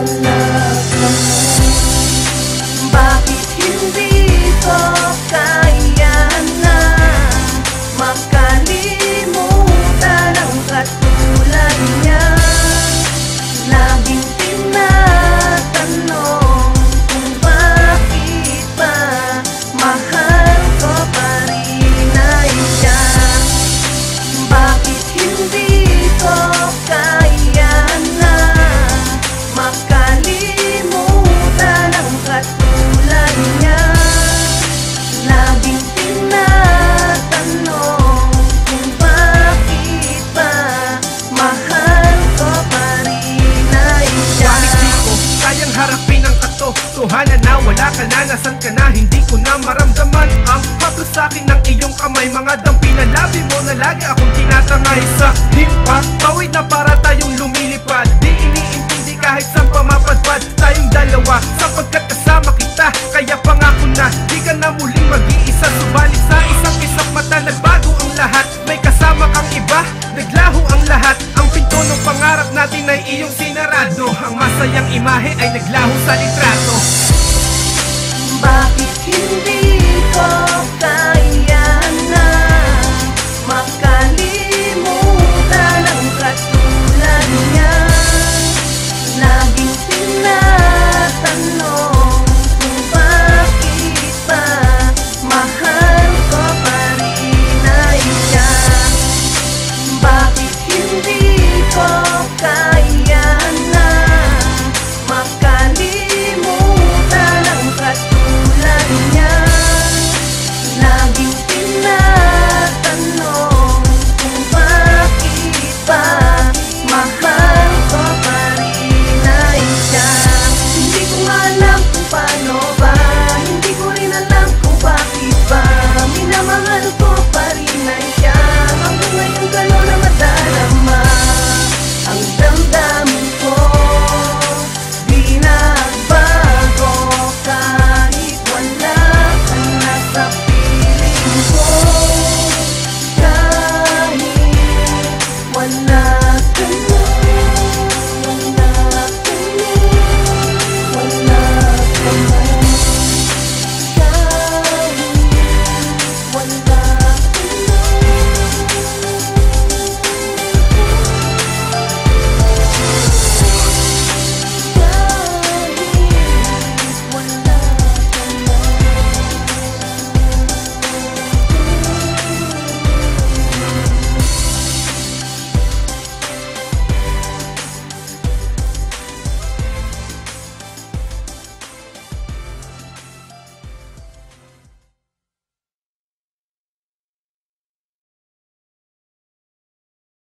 wala ka na. Bakit hindi ko kaya na makalimutan ang katulad niya? Laging tinatanong kung bakit ba mahal ko pa rin ay siya. Bakit hindi ko kaya na makalimutan ang katulad niya? Laging tinatanong kung bakit ba mahal ko pa rin ay siya. Bakit di ko kayang harapin ang katotohanan na wala ka na, nasan ka na? Hindi ko na maramdaman ang haplos sa'kin ng iyong kamay. Mga dampi na labi mo na lagi akong tinatangay sa limpa. Pawid na para tayong lumilipad, di iniintindi kahit saan pa mapadpad tayong dalawa. Sapagkat kasama kita, kaya pangako na di ka na muling mag-iisa. Subalit sa isang isang mata nagbago ang lahat. May kasama kang iba, naglaho ang lahat. Ang pinto ng pangarap natin ay iyong sinarado. Ang masayang imahe ay naglaho sa litrato. Bakit hindi ko